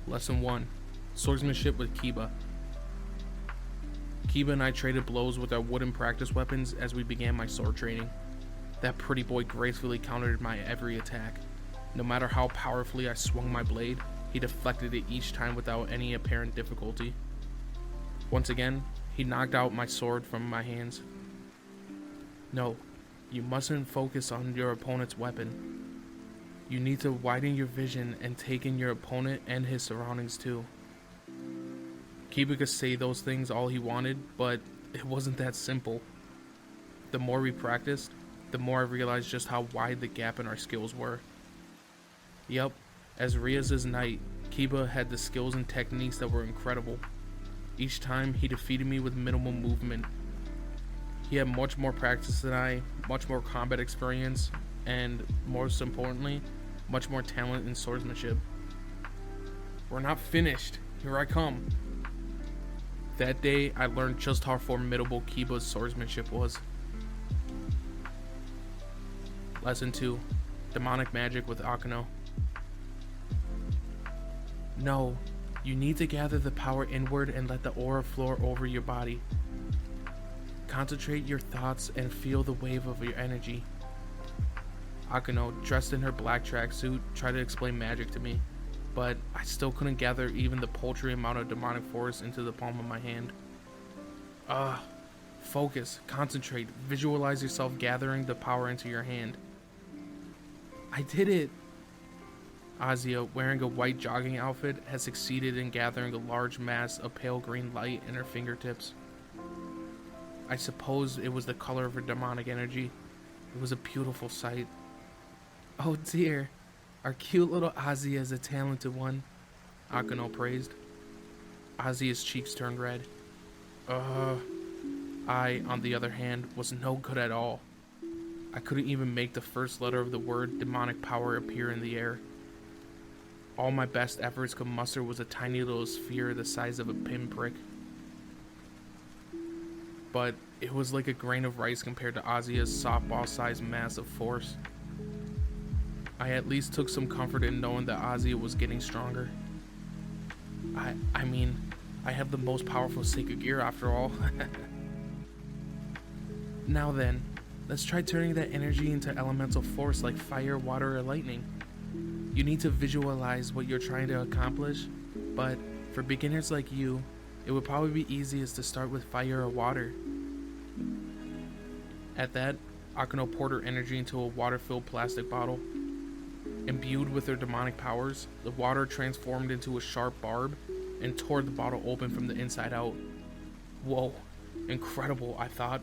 Lesson 1. Swordsmanship with Kiba. Kiba and I traded blows with our wooden practice weapons as we began my sword training. That pretty boy gracefully countered my every attack. No matter how powerfully I swung my blade, he deflected it each time without any apparent difficulty. Once again, he knocked out my sword from my hands. No, you mustn't focus on your opponent's weapon. You need to widen your vision and take in your opponent and his surroundings too. Kiba could say those things all he wanted, but it wasn't that simple. The more we practiced, the more I realized just how wide the gap in our skills were. Yup, as Riaz's knight, Kiba had the skills and techniques that were incredible. Each time he defeated me with minimal movement. He had much more practice than I, much more combat experience, and most importantly, much more talent in swordsmanship. We're not finished. Here I come. That day, I learned just how formidable Kiba's swordsmanship was. Lesson 2. Demonic Magic with Akeno. No, you need to gather the power inward and let the aura flow over your body. Concentrate your thoughts and feel the wave of your energy. Akeno, dressed in her black tracksuit, tried to explain magic to me, but I still couldn't gather even the paltry amount of demonic force into the palm of my hand. Focus, concentrate, visualize yourself gathering the power into your hand. I did it! Azia, wearing a white jogging outfit, has succeeded in gathering a large mass of pale green light in her fingertips. I suppose it was the color of her demonic energy. It was a beautiful sight. Oh dear, our cute little Azia is a talented one, Akeno praised. Azia's cheeks turned red. I, on the other hand, was no good at all. I couldn't even make the first letter of the word demonic power appear in the air. All my best efforts could muster was a tiny little sphere the size of a pinprick. But it was like a grain of rice compared to Azia's softball-sized mass of force. I at least took some comfort in knowing that Azia was getting stronger. I mean, I have the most powerful Sacred Gear after all. Now then, let's try turning that energy into elemental force like fire, water, or lightning. You need to visualize what you're trying to accomplish, but for beginners like you, it would probably be easiest to start with fire or water. At that, Akeno poured her energy into a water-filled plastic bottle. Imbued with her demonic powers, the water transformed into a sharp barb and tore the bottle open from the inside out. Whoa, incredible, I thought.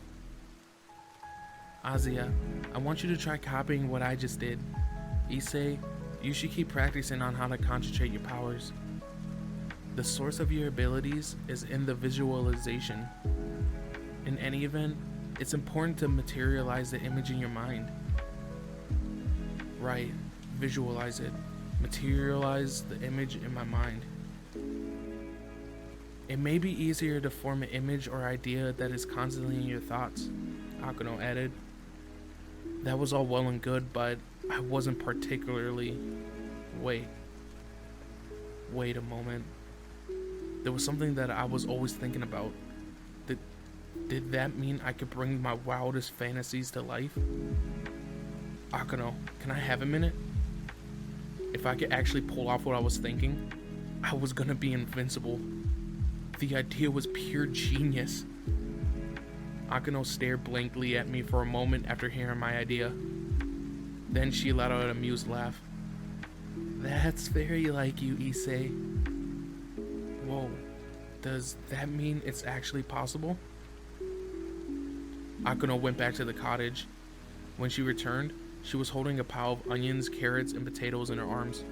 Azia, I want you to try copying what I just did. Issei, you should keep practicing on how to concentrate your powers. The source of your abilities is in the visualization. In any event, it's important to materialize the image in your mind. Right, visualize it. Materialize the image in my mind. It may be easier to form an image or idea that is constantly in your thoughts, Akeno added. That was all well and good, but I wasn't particularly... Wait a moment. There was something that I was always thinking about. Did that mean I could bring my wildest fantasies to life? Akeno, can I have a minute? If I could actually pull off what I was thinking, I was gonna be invincible. The idea was pure genius. Akeno stared blankly at me for a moment after hearing my idea. Then she let out an amused laugh. That's very like you, Issei. Whoa, does that mean it's actually possible? Akeno went back to the cottage. When she returned, she was holding a pile of onions, carrots, and potatoes in her arms.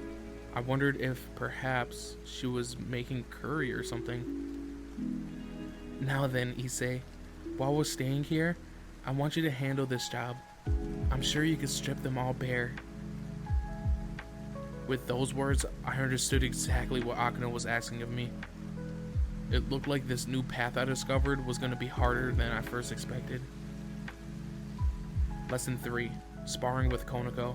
I wondered if perhaps she was making curry or something. Now then, Issei, while we're staying here, I want you to handle this job. I'm sure you could strip them all bare. With those words, I understood exactly what Akeno was asking of me. It looked like this new path I discovered was going to be harder than I first expected. Lesson 3. Sparring with Konako.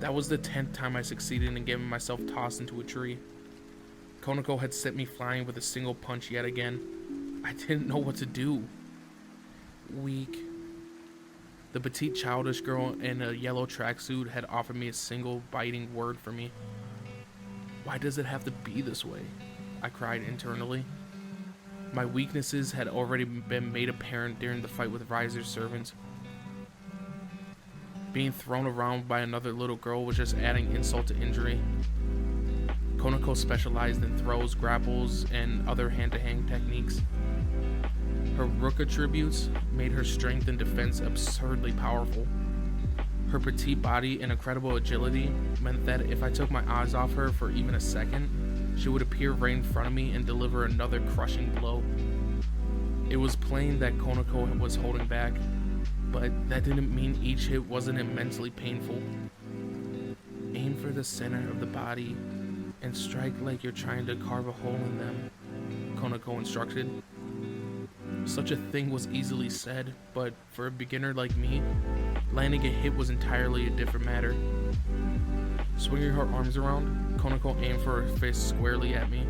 That was the 10th time I succeeded in getting myself tossed into a tree. Konako had sent me flying with a single punch yet again. I didn't know what to do. Weak. The petite childish girl in a yellow tracksuit had offered me a single biting word for me. Why does it have to be this way? I cried internally. My weaknesses had already been made apparent during the fight with Riser's servants. Being thrown around by another little girl was just adding insult to injury. Konako specialized in throws, grapples, and other hand-to-hand techniques. Her rook attributes made her strength and defense absurdly powerful. Her petite body and incredible agility meant that if I took my eyes off her for even a second, she would appear right in front of me and deliver another crushing blow. It was plain that Konako was holding back, but that didn't mean each hit wasn't immensely painful. Aim for the center of the body and strike like you're trying to carve a hole in them, Konako instructed. Such a thing was easily said, but for a beginner like me, landing a hit was entirely a different matter. Swinging her arms around, Konako aimed for her fist squarely at me.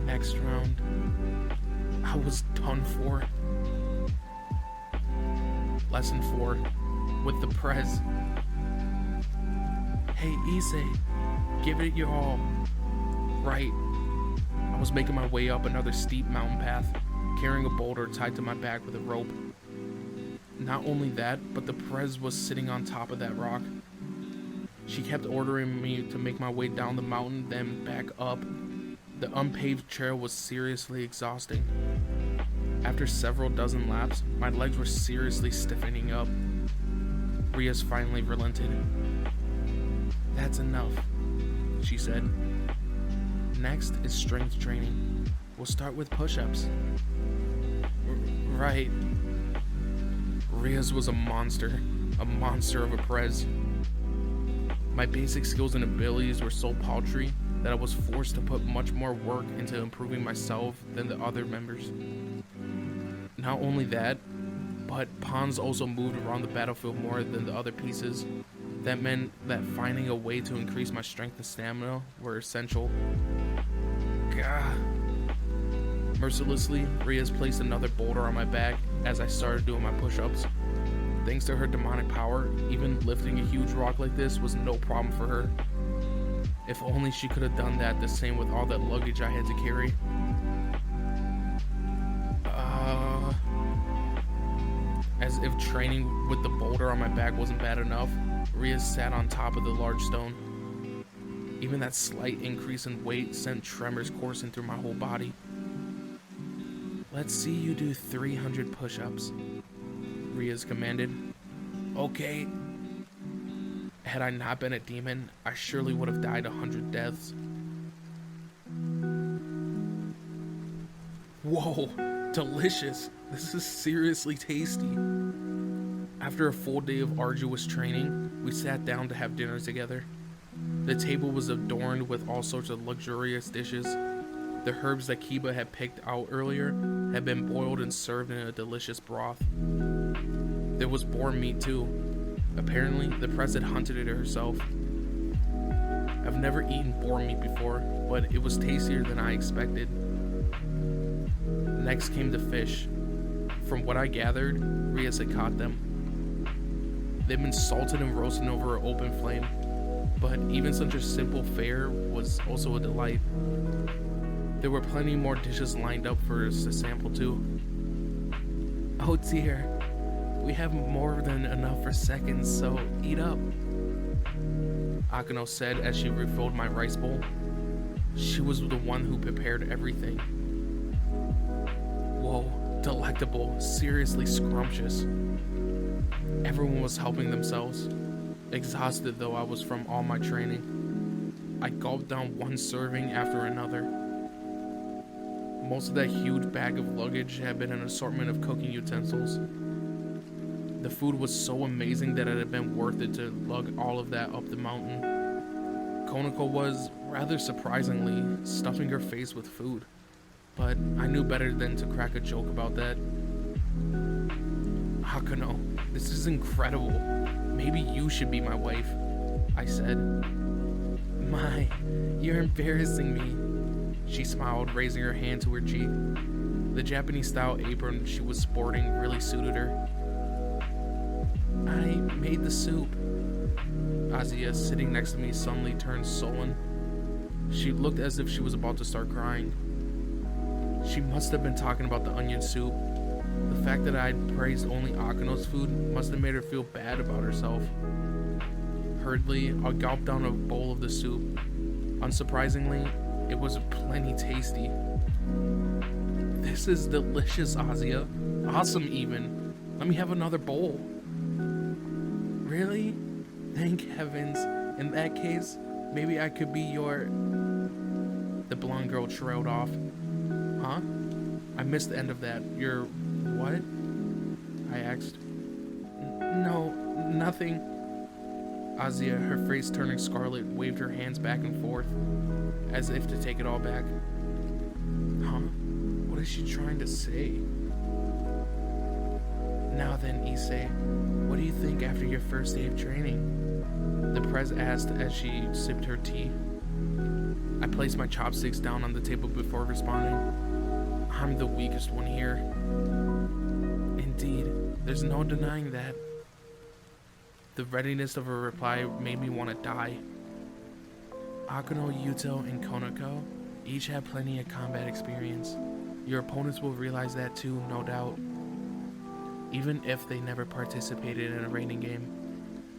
Next round, I was done for. Lesson 4, with the prez. Hey Issei, give it your all. Right. I was making my way up another steep mountain path, carrying a boulder tied to my back with a rope. Not only that, but the prez was sitting on top of that rock. She kept ordering me to make my way down the mountain, then back up. The unpaved trail was seriously exhausting. After several dozen laps, my legs were seriously stiffening up. Rias finally relented. That's enough, she said. Next is strength training. We'll start with push-ups. Right. Rias was a monster of a prez. My basic skills and abilities were so paltry that I was forced to put much more work into improving myself than the other members. Not only that, but pawns also moved around the battlefield more than the other pieces. That meant that finding a way to increase my strength and stamina were essential. Gah. Mercilessly, Rias placed another boulder on my back as I started doing my push-ups. Thanks to her demonic power, even lifting a huge rock like this was no problem for her. If only she could have done that the same with all that luggage I had to carry. As if training with the boulder on my back wasn't bad enough, Rias sat on top of the large stone. Even that slight increase in weight sent tremors coursing through my whole body. Let's see you do 300 push-ups, Rias commanded. Okay. Had I not been a demon, I surely would have died 100 deaths. Whoa, delicious. This is seriously tasty. After a full day of arduous training, we sat down to have dinner together. The table was adorned with all sorts of luxurious dishes. The herbs that Kiba had picked out earlier had been boiled and served in a delicious broth. There was boar meat too. Apparently, the prez had hunted it herself. I've never eaten boar meat before, but it was tastier than I expected. Next came the fish. From what I gathered, Rias had caught them. They'd been salted and roasted over an open flame, but even such a simple fare was also a delight. There were plenty more dishes lined up for us to sample too. Oh dear, we have more than enough for seconds, so eat up, Akano said as she refilled my rice bowl. She was the one who prepared everything. Whoa, delectable, seriously scrumptious. Everyone was helping themselves. Exhausted though I was from all my training, I gulped down one serving after another. Most of that huge bag of luggage had been an assortment of cooking utensils. The food was so amazing that it had been worth it to lug all of that up the mountain. Konako was, rather surprisingly, stuffing her face with food, but I knew better than to crack a joke about that. Akano, this is incredible. Maybe you should be my wife, I said. My, you're embarrassing me. She smiled, raising her hand to her cheek. The Japanese-style apron she was sporting really suited her. I made the soup. Asuya, sitting next to me, suddenly turned sullen. She looked as if she was about to start crying. She must have been talking about the onion soup. The fact that I'd praised only Akano's food must have made her feel bad about herself. Hurriedly, I gulped down a bowl of the soup. Unsurprisingly, it was plenty tasty. This is delicious, Asuya. Awesome, even. Let me have another bowl. Really? Thank heavens. In that case, maybe I could be your... The blonde girl trailed off. Huh? I missed the end of that. Your... what? I asked. No, nothing. Asuya, her face turning scarlet, waved her hands back and forth, as if to take it all back. Huh? What is she trying to say? Now then, Issei, what do you think after your first day of training? The Prez asked as she sipped her tea. I placed my chopsticks down on the table before responding. I'm the weakest one here. Indeed, there's no denying that. The readiness of her reply made me want to die. Akano, Yuto, and Konako each have plenty of combat experience. Your opponents will realize that too, no doubt. Even if they never participated in a raiding game.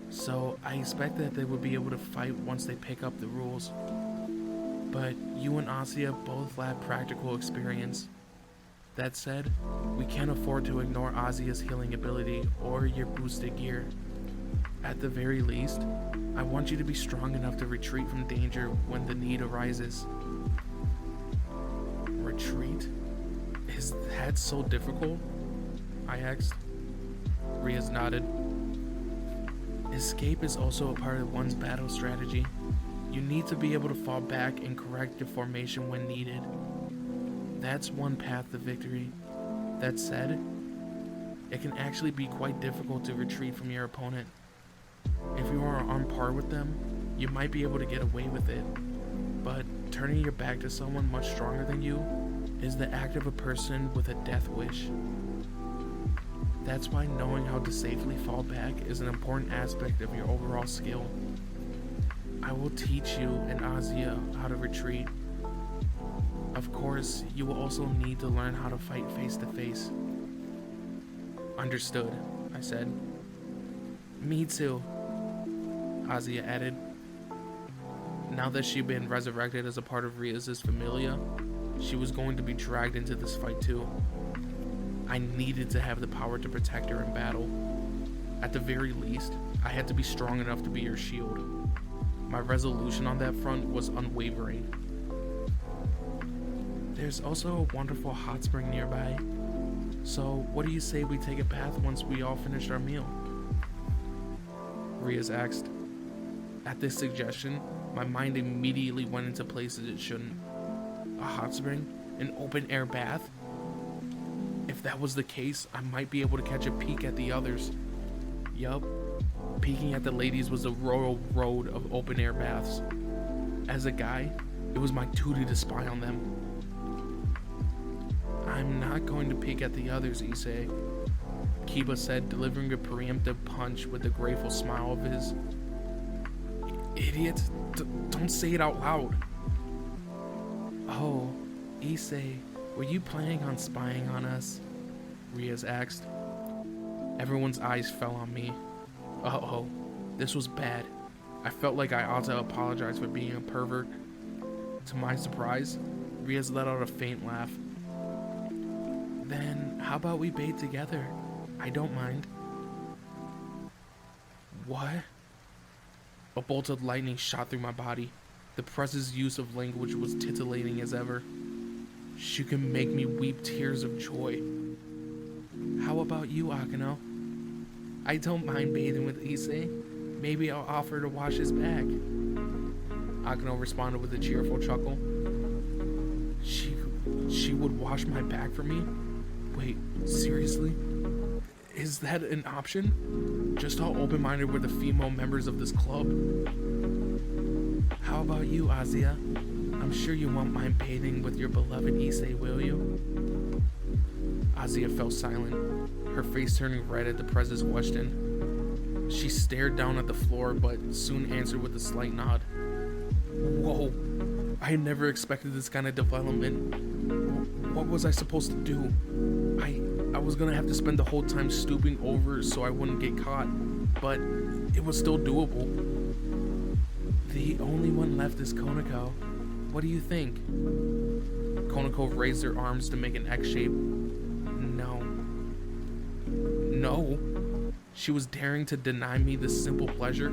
So I expect that they will be able to fight once they pick up the rules. But you and Asuya both lack practical experience. That said, we can't afford to ignore Asuya's healing ability or your boosted gear. At the very least, I want you to be strong enough to retreat from danger when the need arises. Retreat? Is that so difficult? I asked. Rias nodded. Escape is also a part of one's battle strategy. You need to be able to fall back and correct your formation when needed. That's one path to victory. That said, it can actually be quite difficult to retreat from your opponent. If you are on par with them, you might be able to get away with it. But turning your back to someone much stronger than you is the act of a person with a death wish. That's why knowing how to safely fall back is an important aspect of your overall skill. I will teach you and Asuya how to retreat. Of course, you will also need to learn how to fight face to face. Understood, I said. Me too, Asuya added. Now that she'd been resurrected as a part of Rias' familia, she was going to be dragged into this fight too. I needed to have the power to protect her in battle. At the very least, I had to be strong enough to be her shield. My resolution on that front was unwavering. There's also a wonderful hot spring nearby. So what do you say we take a bath once we all finished our meal? Rias asked. At this suggestion, my mind immediately went into places it shouldn't. A hot spring? An open air bath? If that was the case, I might be able to catch a peek at the others. Yup, peeking at the ladies was the royal road of open air baths. As a guy, it was my duty to spy on them. I'm not going to peek at the others, Issei, Kiba said, delivering a preemptive punch with a grateful smile of his. Idiot, don't say it out loud. Oh, Issei, were you planning on spying on us? Rias asked. Everyone's eyes fell on me. Uh-oh, this was bad. I felt like I ought to apologize for being a pervert. To my surprise, Rias let out a faint laugh. Then, how about we bathe together? I don't mind. What? A bolt of lightning shot through my body. The Press's use of language was titillating as ever. She can make me weep tears of joy. How about you, Akano? I don't mind bathing with Issei. Maybe I'll offer to wash his back. Akano responded with a cheerful chuckle. She would wash my back for me? Wait, seriously? Is that an option? Just how open-minded were the female members of this club? How about you, Azia? I'm sure you won't mind bathing with your beloved Issei, will you? Azia fell silent, her face turning red at the president's question. She stared down at the floor, but soon answered with a slight nod. Whoa, I had never expected this kind of development. What was I supposed to do? I was gonna have to spend the whole time stooping over so I wouldn't get caught, but it was still doable. The only one left is Konako. What do you think? Konako raised her arms to make an X shape. No. She was daring to deny me this simple pleasure.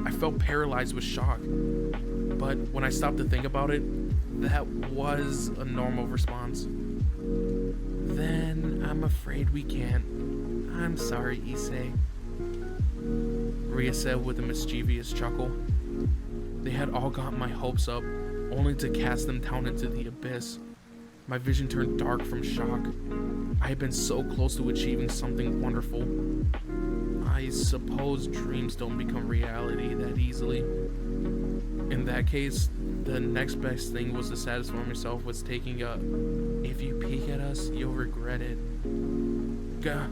I felt paralyzed with shock. But when I stopped to think about it, that was a normal response. Then I'm afraid we can't. I'm sorry, Issei. Ria said with a mischievous chuckle. They had all got my hopes up, only to cast them down into the abyss. My vision turned dark from shock. I had been so close to achieving something wonderful. I suppose dreams don't become reality that easily. In that case, the next best thing was to satisfy myself with taking a "if you peek at us, you'll regret it." Gah.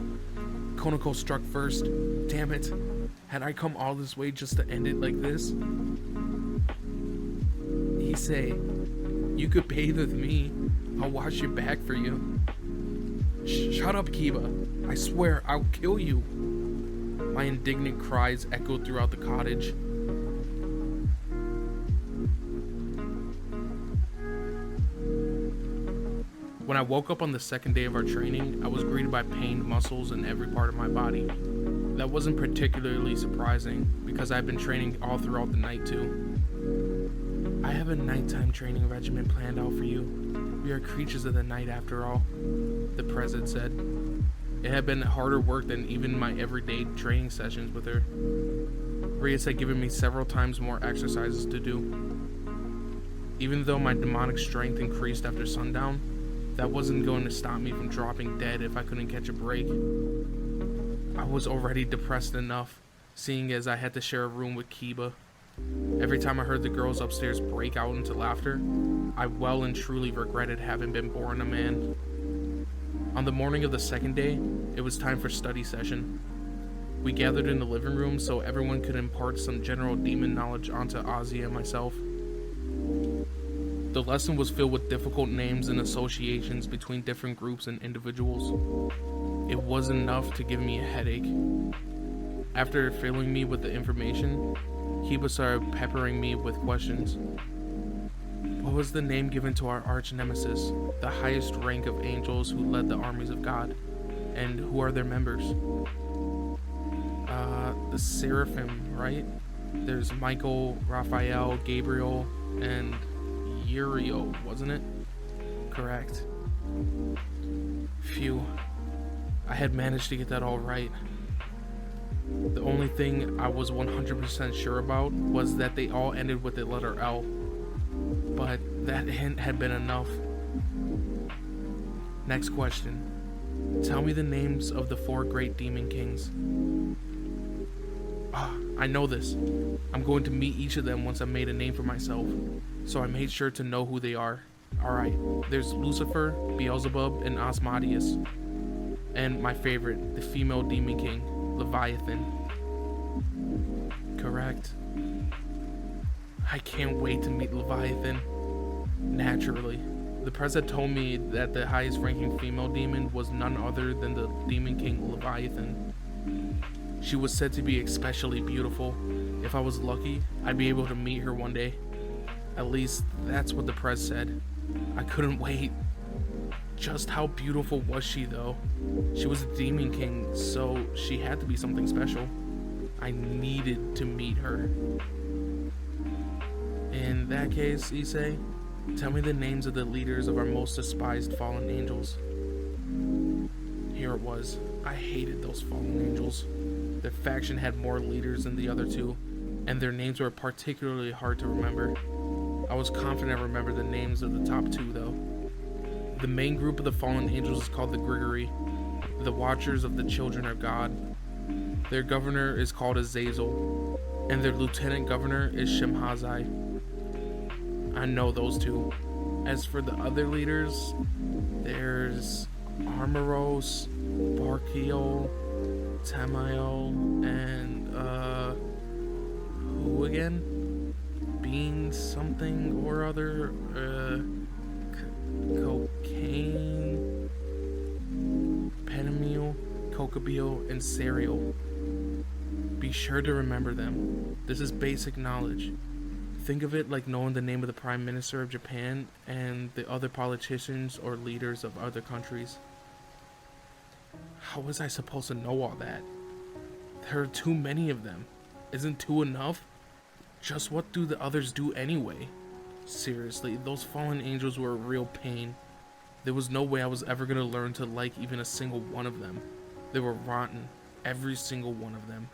Konako struck first. Damn it. Had I come all this way just to end it like this? Issei, you could bathe with me. I'll wash your back for you. Shut up, Kiba. I swear, I'll kill you. My indignant cries echoed throughout the cottage. When I woke up on the second day of our training, I was greeted by pained muscles in every part of my body. That wasn't particularly surprising, because I had been training all throughout the night too. I have a nighttime training regimen planned out for you. We are creatures of the night after all, the president said. It had been harder work than even my everyday training sessions with her. Rias had given me several times more exercises to do. Even though my demonic strength increased after sundown, that wasn't going to stop me from dropping dead if I couldn't catch a break. I was already depressed enough, seeing as I had to share a room with Kiba. Every time I heard the girls upstairs break out into laughter, I well and truly regretted having been born a man. On the morning of the second day, it was time for study session. We gathered in the living room so everyone could impart some general demon knowledge onto Ozzy and myself. The lesson was filled with difficult names and associations between different groups and individuals. It was enough to give me a headache. After filling me with the information, Kiba started peppering me with questions. What was the name given to our arch nemesis, the highest rank of angels who led the armies of God? And who are their members? The Seraphim, right? There's Michael, Raphael, Gabriel, and Uriel, wasn't it? Correct. Phew. I had managed to get that all right. The only thing I was 100% sure about was that they all ended with the letter L. But that hint had been enough. Next question. Tell me the names of the 4 great demon kings. I know this. I'm going to meet each of them once I've made a name for myself, so I made sure to know who they are. Alright, there's Lucifer, Beelzebub, and Asmodeus. And my favorite, the female demon king, Leviathan. Correct. I can't wait to meet Leviathan. Naturally. The president told me that the highest ranking female demon was none other than the demon king Leviathan. She was said to be especially beautiful. If I was lucky, I'd be able to meet her one day. At least, that's what the press said. I couldn't wait. Just how beautiful was she, though? She was a demon king, so she had to be something special. I needed to meet her. In that case, Issei, tell me the names of the leaders of our most despised fallen angels. Here it was. I hated those fallen angels. Their faction had more leaders than the other two, and their names were particularly hard to remember. I was confident I remembered the names of the top 2, though. The main group of the fallen angels is called the Grigori. the Watchers of the Children of God. Their governor is called Azazel, and their lieutenant governor is Shemhazai. I know those two. As for the other leaders, there's Armoros, Barkiel, Tamael, and who again? Bean something or other, Cocaine, Penamil, Cocabeal, and Serial. Be sure to remember them. This is basic knowledge. Think of it like knowing the name of the Prime Minister of Japan and the other politicians or leaders of other countries. How was I supposed to know all that? There are too many of them. Isn't two enough? Just what do the others do anyway? Seriously, those fallen angels were a real pain. There was no way I was ever going to learn to like even a single one of them. They were rotten, every single one of them.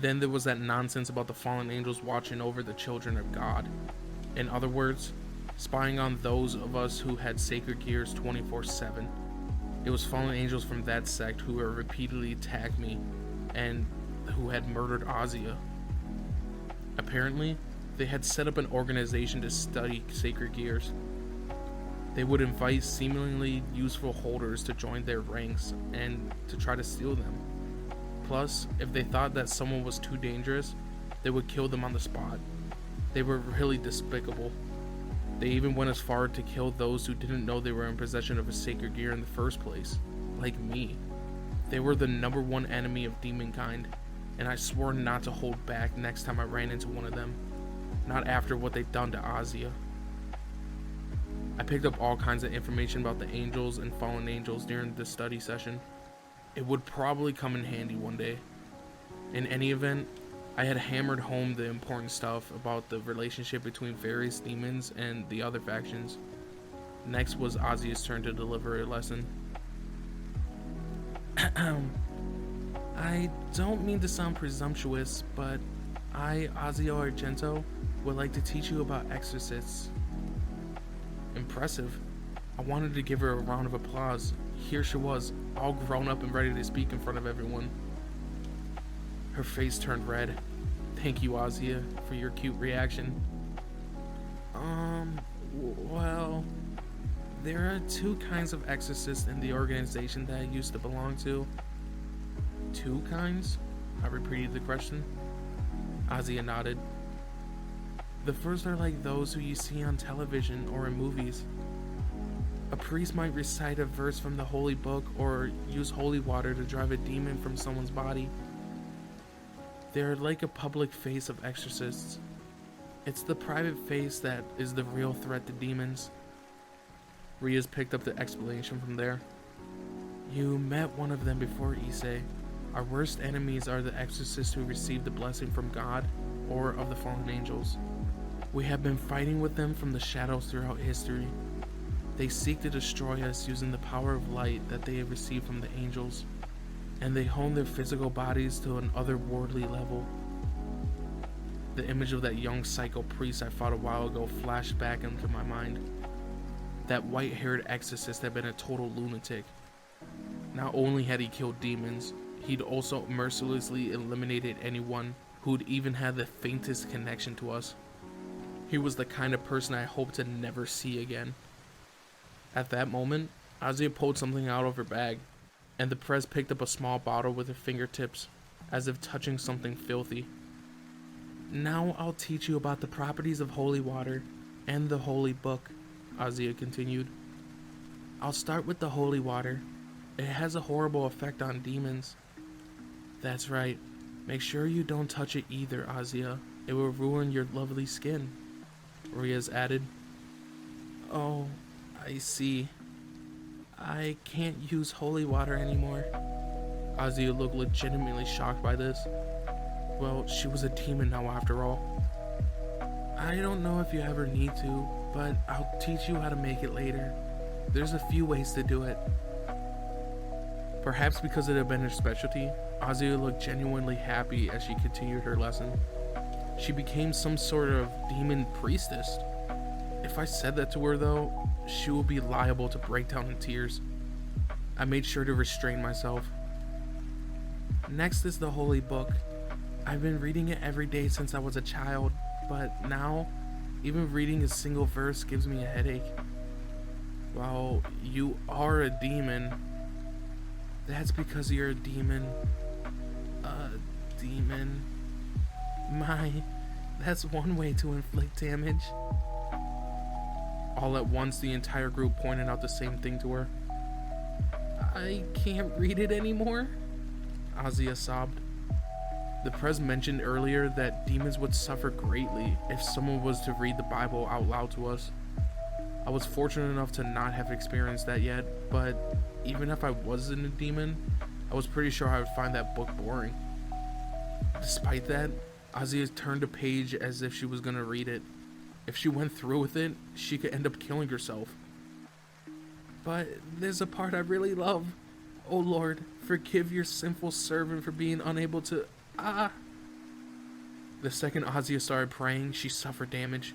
Then there was that nonsense about the fallen angels watching over the children of God. In other words, spying on those of us who had sacred gears 24/7. It was fallen angels from that sect who had repeatedly attacked me and who had murdered Azia. Apparently, they had set up an organization to study sacred gears. They would invite seemingly useful holders to join their ranks and to try to steal them. Plus, if they thought that someone was too dangerous, they would kill them on the spot. They were really despicable. They even went as far to kill those who didn't know they were in possession of a sacred gear in the first place, like me. They were the #1 enemy of demonkind, and I swore not to hold back next time I ran into one of them. Not after what they'd done to Azia. I picked up all kinds of information about the angels and fallen angels during the study session. It would probably come in handy one day. In any event, I had hammered home the important stuff about the relationship between various demons and the other factions. Next was Azia's turn to deliver a lesson. I don't mean to sound presumptuous, but I, Azio Argento, would like to teach you about exorcists. Impressive. I wanted to give her a round of applause. Here she was, all grown up and ready to speak in front of everyone. Her face turned red. Thank you, Azia, for your cute reaction. Well, there are two kinds of exorcists in the organization that I used to belong to. Two kinds? I repeated the question. Azia nodded. The first are like those who you see on television or in movies. A priest might recite a verse from the holy book or use holy water to drive a demon from someone's body. They are like a public face of exorcists. It's the private face that is the real threat to demons. Riaz picked up the explanation from there. You met one of them before, Issei. Our worst enemies are the exorcists who receive the blessing from God or of the fallen angels. We have been fighting with them from the shadows throughout history. They seek to destroy us using the power of light that they have received from the angels, and they hone their physical bodies to an otherworldly level. The image of that young psycho priest I fought a while ago flashed back into my mind. That white-haired exorcist had been a total lunatic. Not only had he killed demons, he'd also mercilessly eliminated anyone who'd even had the faintest connection to us. He was the kind of person I hoped to never see again. At that moment, Azia pulled something out of her bag, and the press picked up a small bottle with her fingertips, as if touching something filthy. Now I'll teach you about the properties of holy water and the holy book, Azia continued. I'll start with the holy water. It has a horrible effect on demons. That's right. Make sure you don't touch it either, Azia. It will ruin your lovely skin, Riaz added. Oh, I see. I can't use holy water anymore. Azia looked legitimately shocked by this. Well, she was a demon now after all. I don't know if you ever need to, but I'll teach you how to make it later. There's a few ways to do it. Perhaps because it had been her specialty, Azia looked genuinely happy as she continued her lesson. She became some sort of demon priestess. If I said that to her though, she would be liable to break down in tears. I made sure to restrain myself. Next is the Holy Book. I've been reading it every day since I was a child, but now, even reading a single verse gives me a headache. Well, you are a demon. That's because you're a demon. A demon. That's one way to inflict damage. All at once, the entire group pointed out the same thing to her. I can't read it anymore, Azia sobbed. The Prez mentioned earlier that demons would suffer greatly if someone was to read the Bible out loud to us. I was fortunate enough to not have experienced that yet, but even if I wasn't a demon, I was pretty sure I would find that book boring. Despite that, Azia turned a page as if she was going to read it. If she went through with it, she could end up killing herself. But there's a part I really love. Oh Lord, forgive your sinful servant for being unable to... The second Azia started praying, she suffered damage.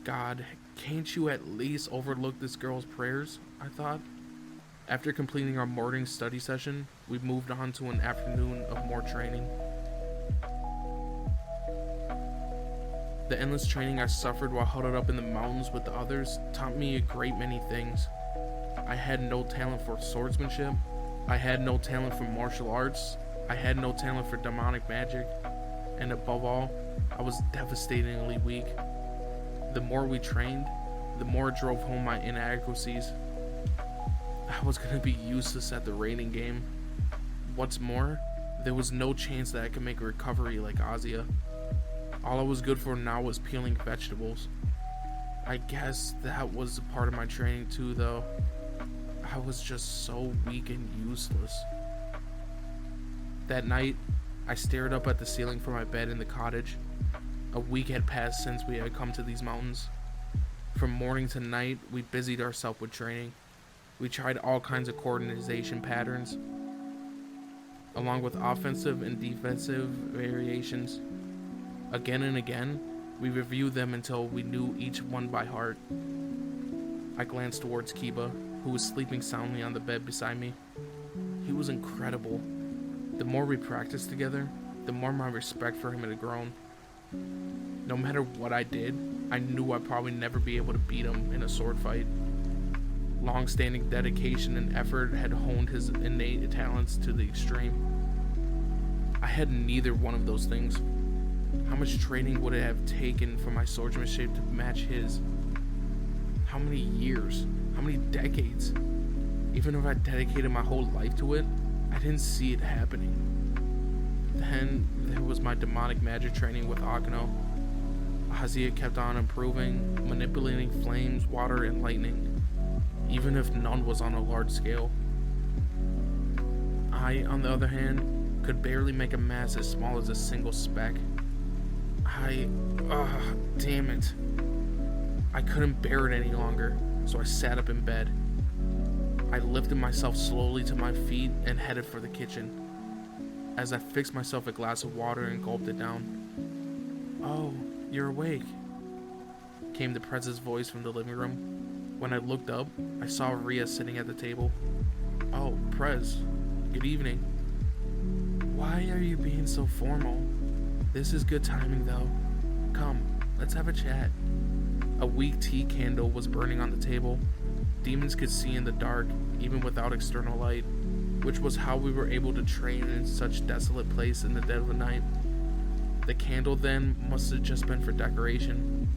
God, can't you at least overlook this girl's prayers? I thought. After completing our morning study session, we moved on to an afternoon of more training. The endless training I suffered while huddled up in the mountains with the others taught me a great many things. I had no talent for swordsmanship. I had no talent for martial arts. I had no talent for demonic magic. And above all, I was devastatingly weak. The more we trained, the more it drove home my inadequacies. I was going to be useless at the raiding game. What's more, there was no chance that I could make a recovery like Azia. All I was good for now was peeling vegetables. I guess that was a part of my training too, though. I was just so weak and useless. That night, I stared up at the ceiling from my bed in the cottage. A week had passed since we had come to these mountains. From morning to night, we busied ourselves with training. We tried all kinds of coordination patterns, along with offensive and defensive variations. Again and again, we reviewed them until we knew each one by heart. I glanced towards Kiba, who was sleeping soundly on the bed beside me. He was incredible. The more we practiced together, the more my respect for him had grown. No matter what I did, I knew I'd probably never be able to beat him in a sword fight. Long-standing dedication and effort had honed his innate talents to the extreme. I had neither one of those things. How much training would it have taken for my swordsmanship to match his? How many years? How many decades? Even if I dedicated my whole life to it, I didn't see it happening. Then there was my demonic magic training with Akano. Azia kept on improving, manipulating flames, water, and lightning, even if none was on a large scale. I, on the other hand, could barely make a mass as small as a single speck. Damn it. I couldn't bear it any longer, so I sat up in bed. I lifted myself slowly to my feet and headed for the kitchen. As I fixed myself a glass of water and gulped it down. "Oh, you're awake," came the Prez's voice from the living room. When I looked up, I saw Ria sitting at the table. "Oh, Prez, good evening." "Why are you being so formal? This is good timing though. Come, let's have a chat." A weak tea candle was burning on the table. Demons could see in the dark, even without external light, which was how we were able to train in such desolate place in the dead of the night. The candle then must have just been for decoration.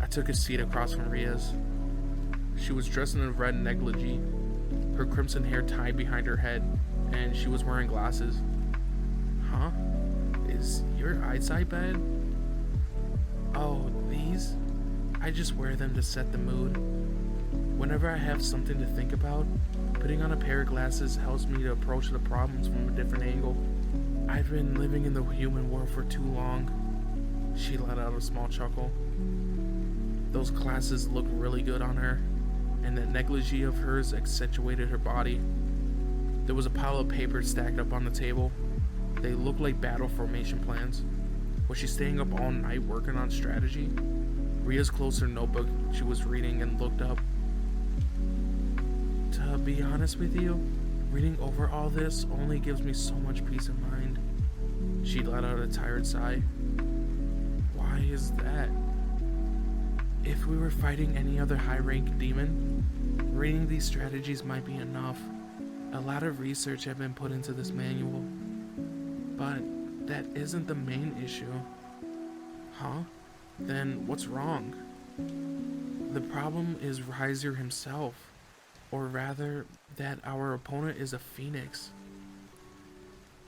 I took a seat across from Ria's. She was dressed in a red negligee, her crimson hair tied behind her head, and she was wearing glasses. "Huh? Is your eyesight bad?" "Oh, these? I just wear them to set the mood. Whenever I have something to think about, putting on a pair of glasses helps me to approach the problems from a different angle. I've been living in the human world for too long." She let out a small chuckle. Those glasses looked really good on her, and that negligee of hers accentuated her body. There was a pile of papers stacked up on the table. They looked like battle formation plans. Was she staying up all night working on strategy? Ria's closed her notebook she was reading and looked up. "To To be honest with you, reading over all this only gives me so much peace of mind. She let out a tired sigh. Why is that? If we were fighting any other high-rank demon, reading these strategies might be enough. A lot of research had been put into this manual. But that isn't the main issue. Huh? Then what's wrong? The problem is Riser himself. Or rather, that our opponent is a phoenix.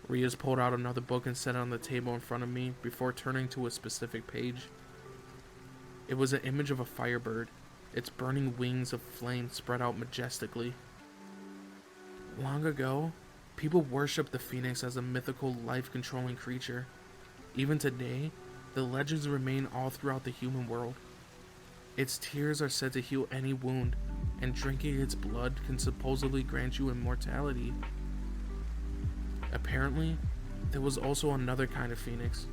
Riaz pulled out another book and set it on the table in front of me before turning to a specific page. It was an image of a firebird, its burning wings of flame spread out majestically. Long ago, people worshipped the phoenix as a mythical, life-controlling creature. Even today, the legends remain all throughout the human world. Its tears are said to heal any wound, and drinking its blood can supposedly grant you immortality. Apparently, there was also another kind of phoenix,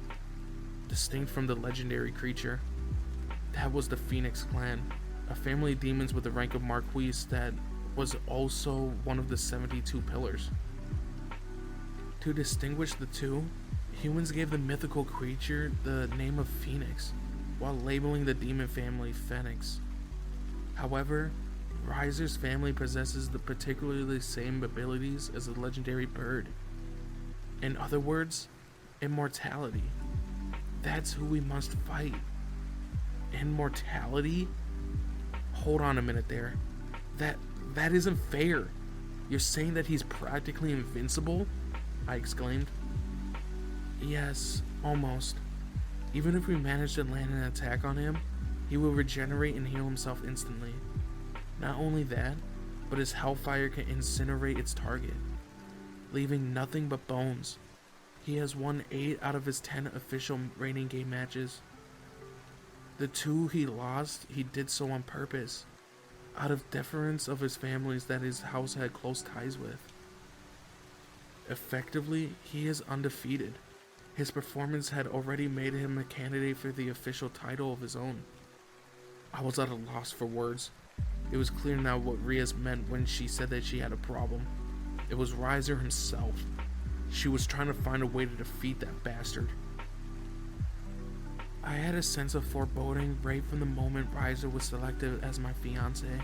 distinct from the legendary creature. That was the Phoenix Clan, a family of demons with the rank of Marquis that was also one of the 72 pillars. To distinguish the two, humans gave the mythical creature the name of Phoenix, while labeling the demon family Phoenix. However, Riser's family possesses the particularly same abilities as the legendary bird. In other words, immortality. That's who we must fight. Immortality? Hold on a minute there. That isn't fair. You're saying that he's practically invincible? I exclaimed. Yes, almost. Even if we manage to land an attack on him, he will regenerate and heal himself instantly. Not only that, but his hellfire can incinerate its target, leaving nothing but bones. He has won 8 out of his 10 official rating game matches. The 2 he lost, he did so on purpose, out of deference of his families that his house had close ties with. Effectively, he is undefeated. His performance had already made him a candidate for the official title of his own. I was at a loss for words. It was clear now what Riaz meant when she said that she had a problem. It was Riser himself. She was trying to find a way to defeat that bastard. I had a sense of foreboding right from the moment Riser was selected as my fiancé.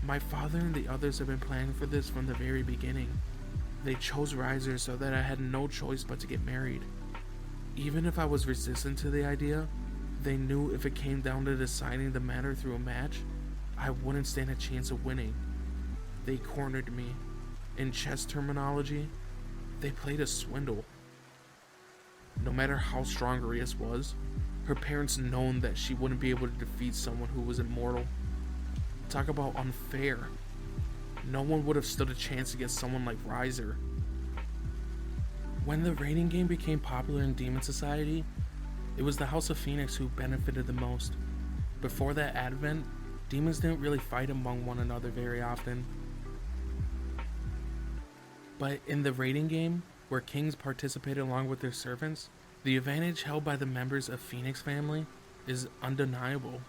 My father and the others had been planning for this from the very beginning. They chose Riser so that I had no choice but to get married. Even if I was resistant to the idea, they knew if it came down to deciding the matter through a match, I wouldn't stand a chance of winning. They cornered me. In chess terminology, they played a swindle. No matter how strong Riaz was, her parents known that she wouldn't be able to defeat someone who was immortal. Talk about unfair. No one would have stood a chance against someone like Riser. When the raiding game became popular in Demon Society, it was the House of Phoenix who benefited the most. Before that advent, demons didn't really fight among one another very often. But in the raiding game, where kings participated along with their servants, the advantage held by the members of Phoenix family is undeniable,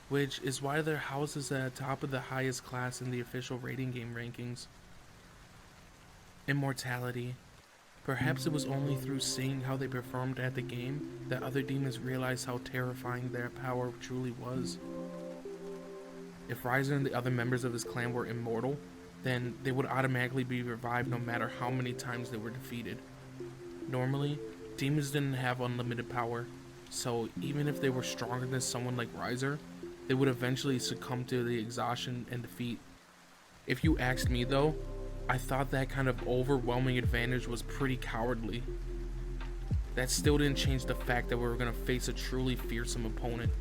which is why their house is at the top of the highest class in the official raiding game rankings. Immortality. Perhaps it was only through seeing how they performed at the game that other demons realized how terrifying their power truly was. If Riser and the other members of his clan were immortal, then they would automatically be revived no matter how many times they were defeated. Normally, demons didn't have unlimited power, so even if they were stronger than someone like Riser, they would eventually succumb to the exhaustion and defeat. If you asked me though, I thought that kind of overwhelming advantage was pretty cowardly. That still didn't change the fact that we were going to face a truly fearsome opponent.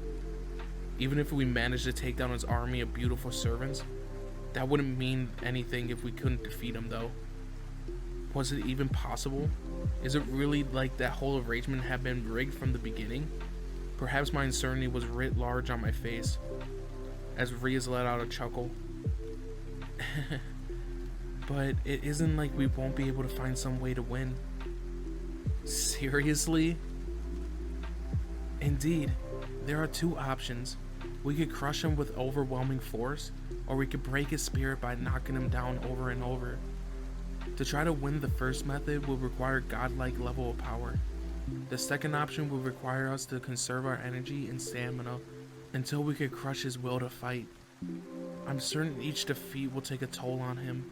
Even if we managed to take down his army of beautiful servants, that wouldn't mean anything if we couldn't defeat him though. Was it even possible? Is it really like that whole arrangement had been rigged from the beginning? Perhaps my uncertainty was writ large on my face, as Riaz let out a chuckle. But it isn't like we won't be able to find some way to win. Seriously? Indeed, there are 2 options. We could crush him with overwhelming force, or we could break his spirit by knocking him down over and over. To try to win the first method will require godlike level of power. The second option will require us to conserve our energy and stamina until we could crush his will to fight. I'm certain each defeat will take a toll on him.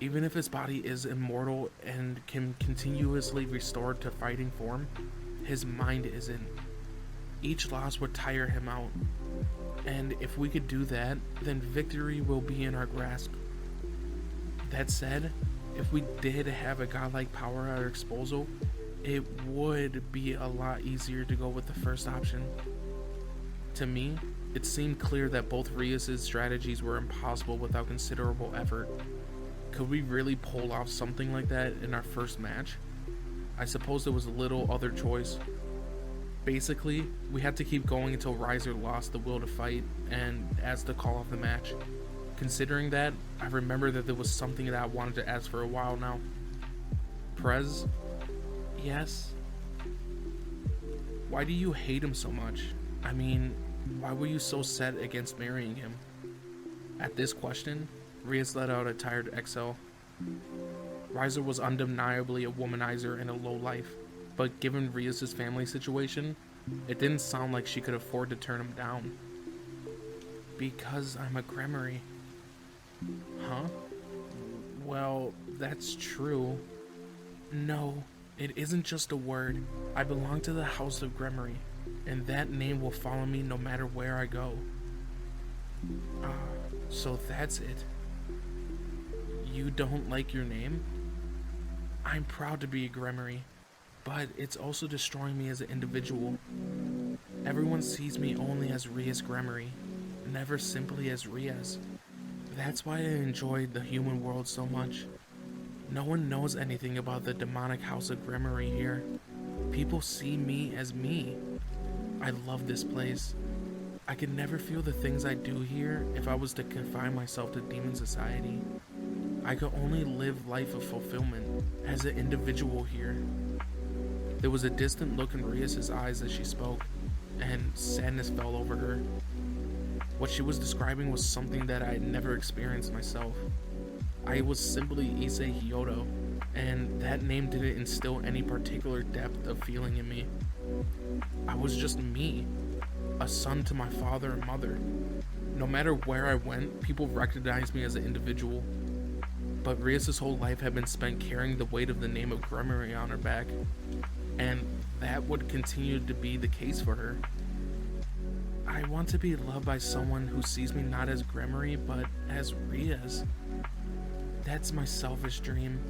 Even if his body is immortal and can continuously restore to fighting form, his mind isn't. Each loss would tire him out. And if we could do that, then victory will be in our grasp. That said, if we did have a godlike power at our disposal, it would be a lot easier to go with the first option. To me, it seemed clear that both Rias' strategies were impossible without considerable effort. Could we really pull off something like that in our first match? I suppose there was little other choice. Basically, we had to keep going until Riser lost the will to fight and asked to call off the match. Considering that, I remember that there was something that I wanted to ask for a while now. Prez? Yes? Why do you hate him so much? I mean, why were you so set against marrying him? At this question, Rias let out a tired exhale. Riser was undeniably a womanizer and a lowlife, but given Rias' family situation, it didn't sound like she could afford to turn him down. Because I'm a Gremory. Huh? Well, that's true. No, it isn't just a word. I belong to the House of Gremory, and that name will follow me no matter where I go. So that's it. You don't like your name? I'm proud to be a Gremory, but it's also destroying me as an individual. Everyone sees me only as Rias Gremory, never simply as Rias. That's why I enjoyed the human world so much. No one knows anything about the demonic House of Gremory here. People see me as me. I love this place. I could never feel the things I do here if I was to confine myself to demon society. I could only live life of fulfillment as an individual here. There was a distant look in Rias' eyes as she spoke, and sadness fell over her. What she was describing was something that I had never experienced myself. I was simply Issei Hyodo, and that name didn't instill any particular depth of feeling in me. I was just me, a son to my father and mother. No matter where I went, people recognized me as an individual. But Rias' whole life had been spent carrying the weight of the name of Gremory on her back, and that would continue to be the case for her. I want to be loved by someone who sees me not as Gremory, but as Rias. That's my selfish dream.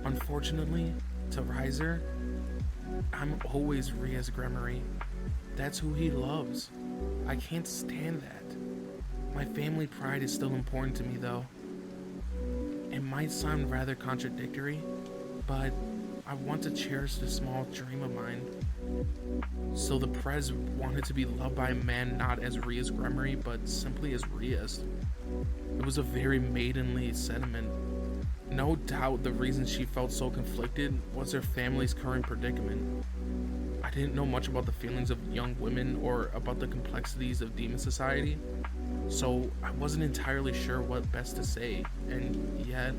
Unfortunately, to Riser, I'm always Rias Gremory. That's who he loves. I can't stand that. My family pride is still important to me though. It might sound rather contradictory, but I want to cherish this small dream of mine. So the Prez wanted to be loved by a man not as Rias Gremory, but simply as Rias. It was a very maidenly sentiment. No doubt the reason she felt so conflicted was her family's current predicament. I didn't know much about the feelings of young women or about the complexities of demon society, so I wasn't entirely sure what best to say, and yet,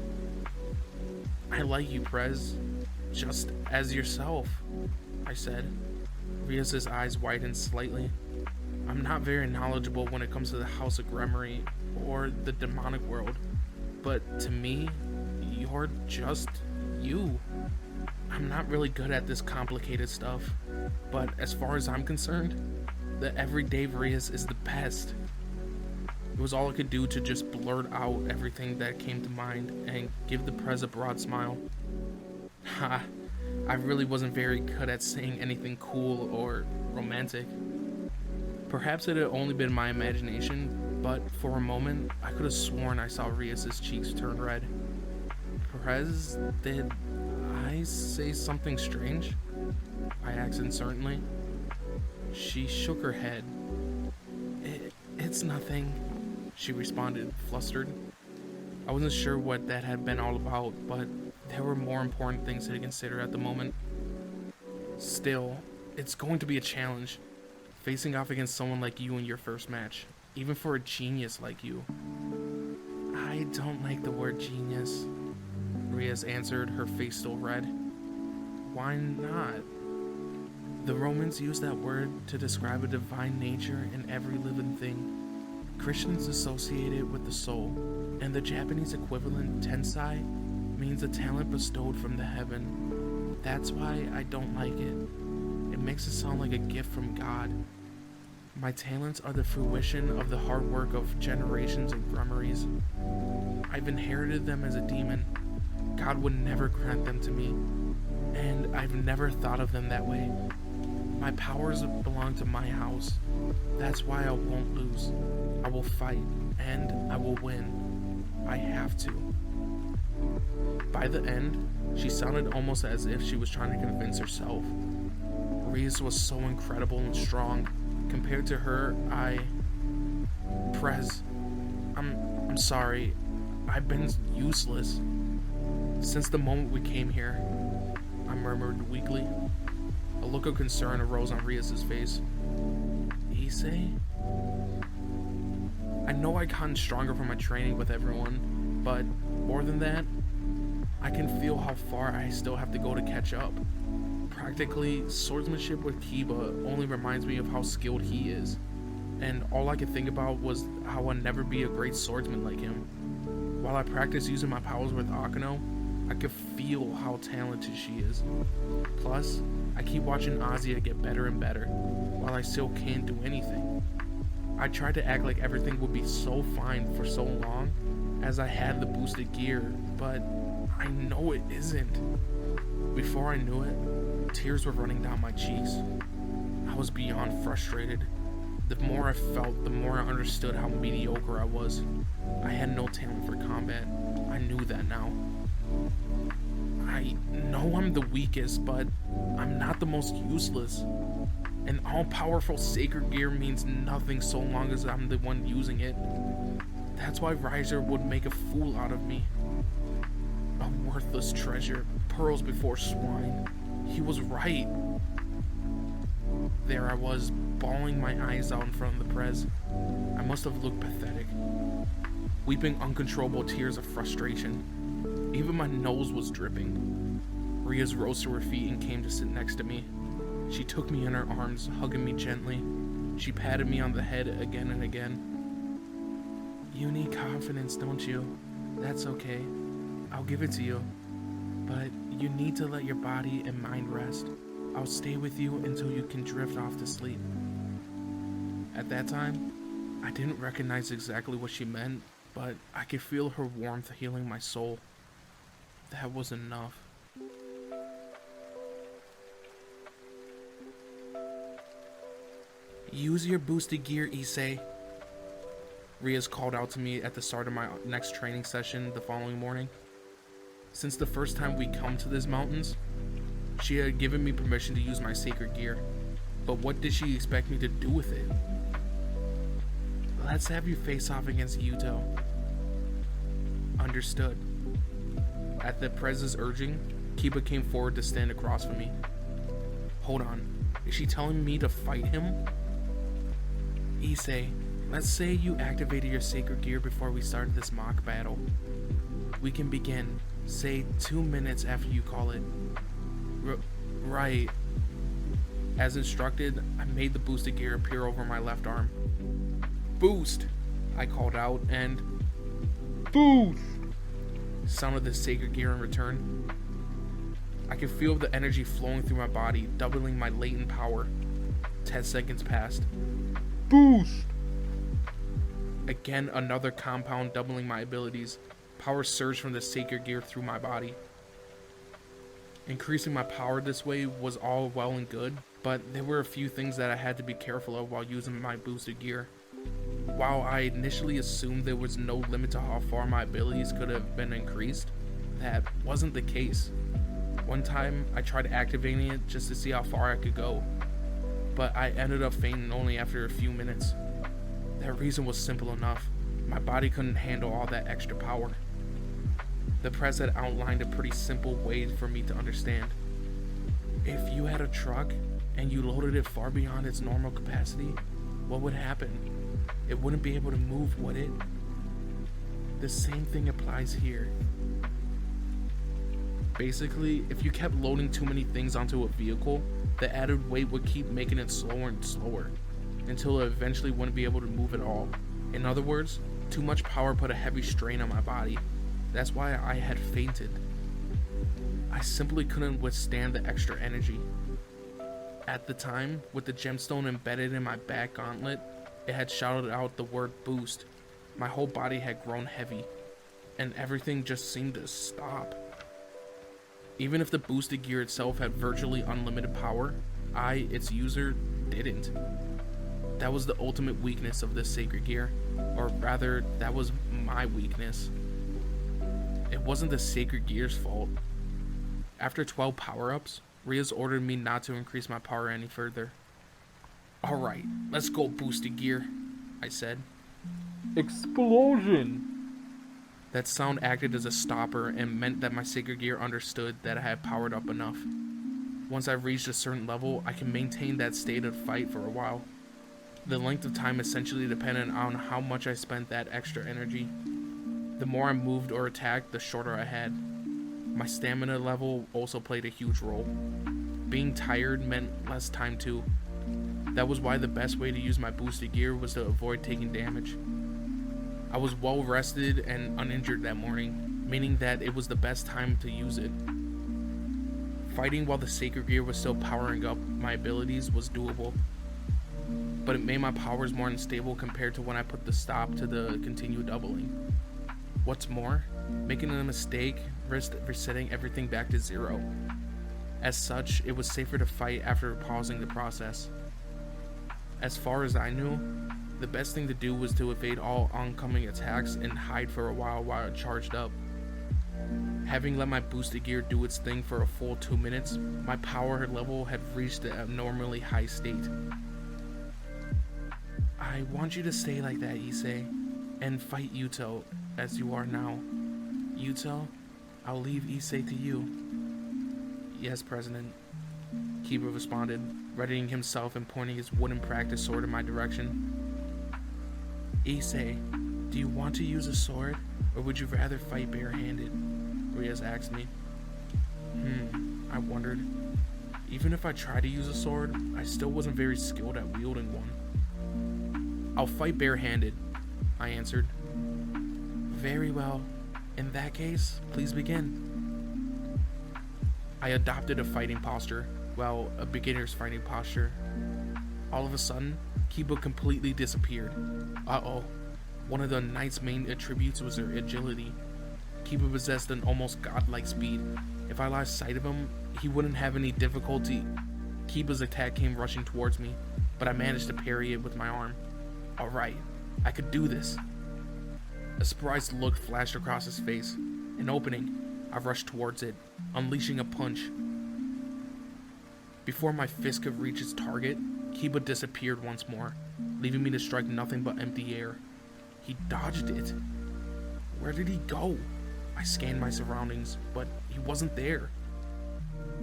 I like you, Prez, just as yourself, I said. Rias' eyes widened slightly. I'm not very knowledgeable when it comes to the House of Gremory or the demonic world, but to me, you're just you. I'm not really good at this complicated stuff, but as far as I'm concerned, the everyday Rias is the best. It was all I could do to just blurt out everything that came to mind and give the Prez a broad smile. Ha, I really wasn't very good at saying anything cool or romantic. Perhaps it had only been my imagination, but for a moment, I could have sworn I saw Rias' cheeks turn red. Prez, did I say something strange? I asked uncertainly. She shook her head. It's nothing, she responded, flustered. I wasn't sure what that had been all about, but there were more important things to consider at the moment. Still, it's going to be a challenge. facing off against someone like you in your first match, even for a genius like you. I don't like the word genius, Rias answered, her face still red. Why not? The Romans used that word to describe a divine nature in every living thing. Christians associate it with the soul, and the Japanese equivalent, tensai, means a talent bestowed from the heaven. That's why I don't like it. It makes it sound like a gift from God. My talents are the fruition of the hard work of generations of grummaries. I've inherited them as a demon. God would never grant them to me, and I've never thought of them that way. My powers belong to my house. That's why I won't lose. I will fight, and I will win. I have to. By the end, she sounded almost as if she was trying to convince herself. Reese was so incredible and strong. Compared to her, Prez, I'm sorry. I've been useless. Since the moment we came here, I murmured weakly. A look of concern arose on Rias' face. Issei? I know I've gotten stronger from my training with everyone, but more than that, I can feel how far I still have to go to catch up. Practically, swordsmanship with Kiba only reminds me of how skilled he is, and all I could think about was how I'd never be a great swordsman like him. While I practice using my powers with Akano, I could feel how talented she is. Plus, I keep watching Azia get better and better, while I still can't do anything. I tried to act like everything would be so fine for so long, as I had the boosted gear, but I know it isn't. Before I knew it, tears were running down my cheeks. I was beyond frustrated. The more I felt, the more I understood how mediocre I was. I had no talent for combat. I knew that now. I know I'm the weakest, but I'm not the most useless. An all-powerful sacred gear means nothing so long as I'm the one using it. That's why Riser would make a fool out of me. A worthless treasure, pearls before swine. He was right. There I was, bawling my eyes out in front of the Prez. I must have looked pathetic, weeping uncontrollable tears of frustration. Even my nose was dripping. Rias rose to her feet and came to sit next to me. She took me in her arms, hugging me gently. She patted me on the head again and again. You need confidence, don't you? That's okay. I'll give it to you. But you need to let your body and mind rest. I'll stay with you until you can drift off to sleep. At that time, I didn't recognize exactly what she meant, but I could feel her warmth healing my soul. That was enough. Use your boosted gear, Issei. Rias called out to me at the start of my next training session the following morning. Since the first time we come to these mountains, she had given me permission to use my sacred gear. But what did she expect me to do with it? Let's have you face off against Yuto. Understood. At the Prez's urging, Kiba came forward to stand across from me. Hold on, is she telling me to fight him? Issei, let's say you activated your sacred gear before we started this mock battle. We can begin, say 2 minutes after you call it. Right. As instructed, I made the boosted gear appear over my left arm. Boost! I called out, and boost! Sounded the sacred gear in return. I could feel the energy flowing through my body, doubling my latent power. 10 seconds passed. Boost! Again, another compound doubling my abilities. Power surged from the sacred gear through my body. Increasing my power this way was all well and good, but there were a few things that I had to be careful of while using my boosted gear. While I initially assumed there was no limit to how far my abilities could have been increased, that wasn't the case. One time, I tried activating it just to see how far I could go, but I ended up fainting only after a few minutes. That reason was simple enough. My body couldn't handle all that extra power. The Prez had outlined a pretty simple way for me to understand. If you had a truck and you loaded it far beyond its normal capacity, what would happen? It wouldn't be able to move, would it? The same thing applies here. Basically, if you kept loading too many things onto a vehicle, the added weight would keep making it slower and slower, until it eventually wouldn't be able to move at all. In other words, too much power put a heavy strain on my body. That's why I had fainted. I simply couldn't withstand the extra energy. At the time, with the gemstone embedded in my back gauntlet, it had shouted out the word boost. My whole body had grown heavy, and everything just seemed to stop. Even if the boosted gear itself had virtually unlimited power, I, its user, didn't. That was the ultimate weakness of this sacred gear, or rather, that was my weakness. It wasn't the sacred gear's fault. After 12 power-ups, Riaz ordered me not to increase my power any further. "Alright, let's go boosted gear," I said. Explosion! That sound acted as a stopper and meant that my sacred gear understood that I had powered up enough. Once I reached a certain level, I can maintain that state of fight for a while. The length of time essentially depended on how much I spent that extra energy. The more I moved or attacked, the shorter I had. My stamina level also played a huge role. Being tired meant less time too. That was why the best way to use my boosted gear was to avoid taking damage. I was well rested and uninjured that morning, meaning that it was the best time to use it. Fighting while the sacred gear was still powering up my abilities was doable, but it made my powers more unstable compared to when I put the stop to the continued doubling. What's more, making a mistake risked resetting everything back to zero. As such, it was safer to fight after pausing the process. As far as I knew, the best thing to do was to evade all oncoming attacks and hide for a while it charged up. Having let my boosted gear do its thing for a full 2 minutes, my power level had reached an abnormally high state. "I want you to stay like that, Issei, and fight Yuto as you are now. Yuto, I'll leave Issei to you." "Yes, President," Kiba responded, readying himself and pointing his wooden practice sword in my direction. "Issei, do you want to use a sword, or would you rather fight barehanded?" Riaz asked me. I wondered. Even if I tried to use a sword, I still wasn't very skilled at wielding one. "I'll fight barehanded," I answered. "Very well. In that case, please begin." I adopted a fighting posture, well, a beginner's fighting posture. All of a sudden, Kiba completely disappeared. Uh-oh. One of the knight's main attributes was their agility. Kiba possessed an almost godlike speed. If I lost sight of him, he wouldn't have any difficulty. Kiba's attack came rushing towards me, but I managed to parry it with my arm. Alright, I could do this. A surprised look flashed across his face. An opening. I rushed towards it, unleashing a punch. Before my fist could reach its target, Kiba disappeared once more, leaving me to strike nothing but empty air. He dodged it. Where did he go? I scanned my surroundings, but he wasn't there.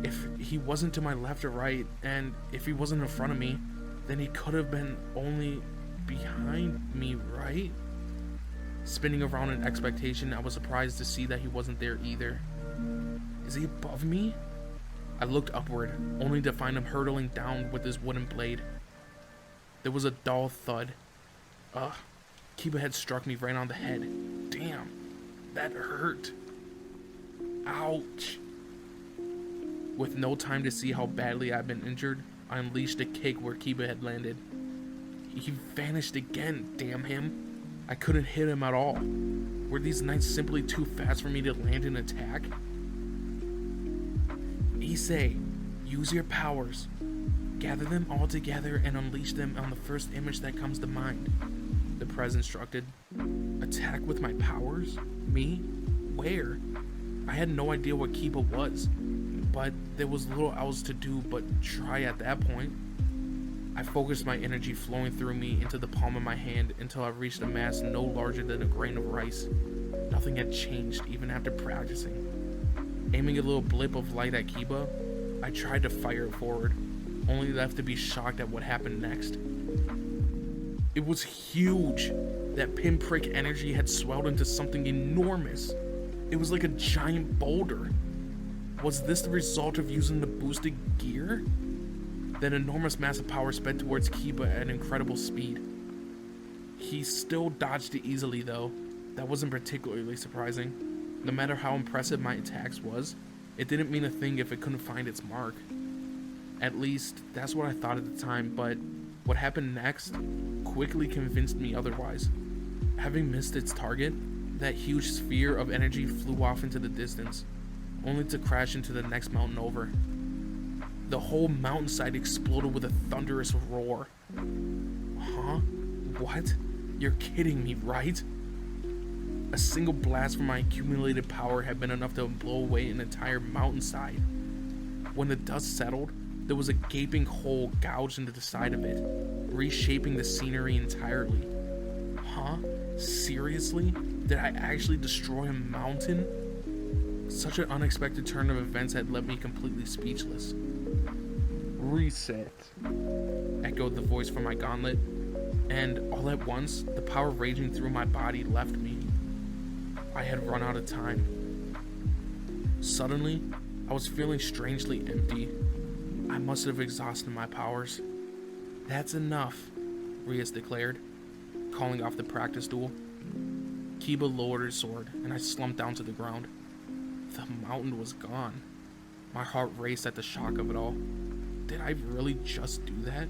If he wasn't to my left or right, and if he wasn't in front of me, then he could have been only behind me, right? Spinning around in expectation, I was surprised to see that he wasn't there either. Is he above me? I looked upward, only to find him hurtling down with his wooden blade. There was a dull thud. Kiba had struck me right on the head. Damn, that hurt. Ouch. With no time to see how badly I'd been injured, I unleashed a kick where Kiba had landed. He vanished again, damn him. I couldn't hit him at all. Were these knights simply too fast for me to land an attack? Issei, use your powers. Gather them all together and unleash them on the first image that comes to mind, the Prez instructed. Attack with my powers? Me? Where? I had no idea what Kiba was, but there was little else to do but try at that point. I focused my energy flowing through me into the palm of my hand until I reached a mass no larger than a grain of rice. Nothing had changed even after practicing. Aiming a little blip of light at Kiba, I tried to fire it forward. only left to be shocked at what happened next. It was huge. That pinprick energy had swelled into something enormous. It was like a giant boulder. Was this the result of using the boosted gear? That enormous mass of power sped towards Kiba at incredible speed. He still dodged it easily though. That wasn't particularly surprising. No matter how impressive my attacks was, it didn't mean a thing if it couldn't find its mark. At least, that's what I thought at the time, but what happened next quickly convinced me otherwise. Having missed its target, that huge sphere of energy flew off into the distance, only to crash into the next mountain over. The whole mountainside exploded with a thunderous roar. Huh? What? You're kidding me, right? A single blast from my accumulated power had been enough to blow away an entire mountainside. When the dust settled, there was a gaping hole gouged into the side of it, reshaping the scenery entirely. Huh? Seriously? Did I actually destroy a mountain? Such an unexpected turn of events had left me completely speechless. Reset, echoed the voice from my gauntlet, and all at once, the power raging through my body left me. I had run out of time. Suddenly, I was feeling strangely empty. I must have exhausted my powers. That's enough, Rias declared, calling off the practice duel. Kiba lowered his sword, and I slumped down to the ground. The mountain was gone. My heart raced at the shock of it all. Did I really just do that?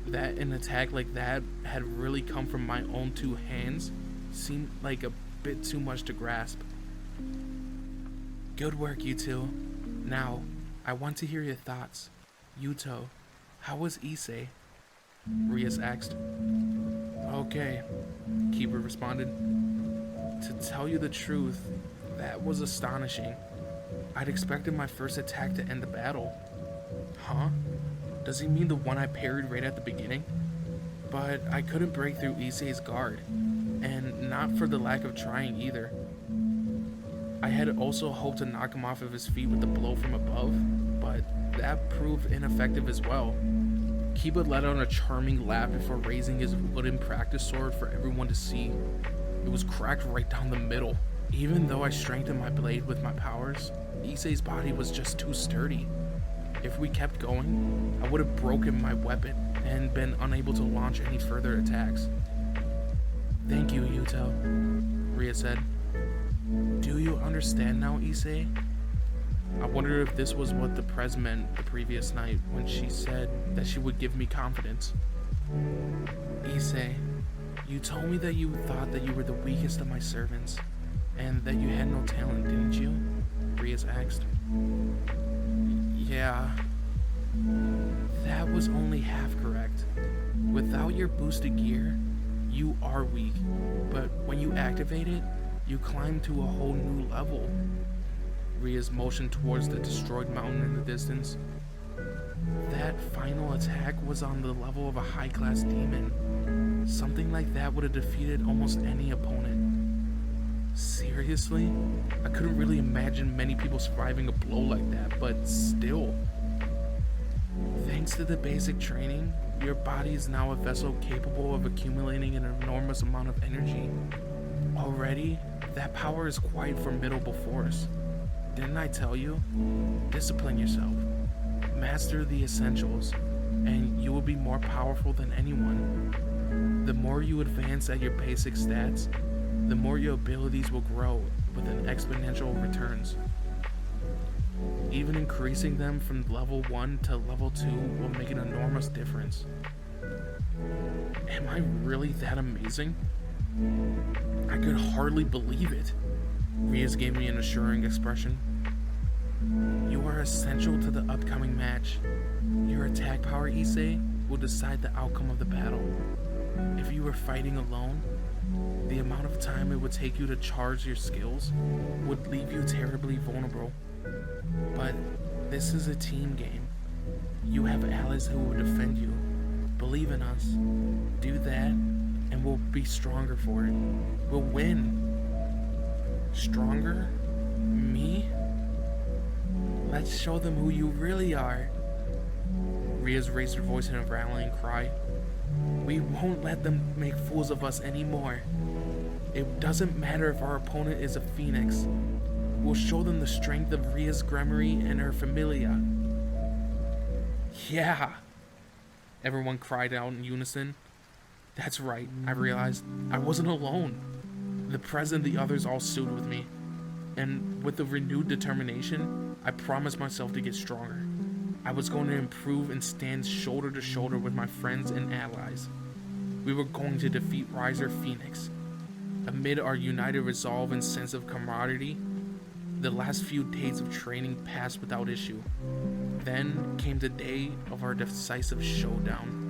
That an attack like that had really come from my own two hands seemed like a bit too much to grasp. Good work, you two. Now, I want to hear your thoughts. Yuto, how was Issei? Rias asked. Okay, Kiba responded. To tell you the truth, that was astonishing. I'd expected my first attack to end the battle. Huh? Does he mean the one I parried right at the beginning? But I couldn't break through Issei's guard, and not for the lack of trying either. I had also hoped to knock him off of his feet with a blow from above, but that proved ineffective as well. Kiba let out a charming laugh before raising his wooden practice sword for everyone to see. It was cracked right down the middle. Even though I strengthened my blade with my powers, Issei's body was just too sturdy. If we kept going, I would have broken my weapon and been unable to launch any further attacks. Thank you, Yuto, Ria said. Do you understand now, Issei? I wondered if this was what the Prez meant the previous night when she said that she would give me confidence. Issei, you told me that you thought that you were the weakest of my servants, and that you had no talent, didn't you? Rias asked. Yeah. That was only half correct. Without your boosted gear, you are weak, but when you activate it, you climb to a whole new level. Rias motioned towards the destroyed mountain in the distance. That final attack was on the level of a high-class demon. Something like that would have defeated almost any opponent. Seriously? I couldn't really imagine many people surviving a blow like that, but still. Thanks to the basic training, your body is now a vessel capable of accumulating an enormous amount of energy. Already, that power is quite formidable force. Didn't I tell you? Discipline yourself. Master the essentials, and you will be more powerful than anyone. The more you advance at your basic stats, the more your abilities will grow with an exponential returns. Even increasing them from level 1 to level 2 will make an enormous difference. Am I really that amazing? I could hardly believe it. Rias gave me an assuring expression. You are essential to the upcoming match. Your attack power, Issei, will decide the outcome of the battle. If you were fighting alone, the amount of time it would take you to charge your skills would leave you terribly vulnerable. But this is a team game. You have allies who will defend you. Believe in us. Do that, and we'll be stronger for it. We'll win. Stronger? Me? Let's show them who you really are. Rias raised her voice in a rallying cry. We won't let them make fools of us anymore. It doesn't matter if our opponent is a phoenix. We'll show them the strength of Ria's Gremory and her Familia. Yeah! Everyone cried out in unison. That's right, I realized. I wasn't alone. The Prez and the others all stood with me. And with a renewed determination, I promised myself to get stronger. I was going to improve and stand shoulder to shoulder with my friends and allies. We were going to defeat Riser Phoenix. Amid our united resolve and sense of camaraderie, the last few days of training passed without issue. Then came the day of our decisive showdown.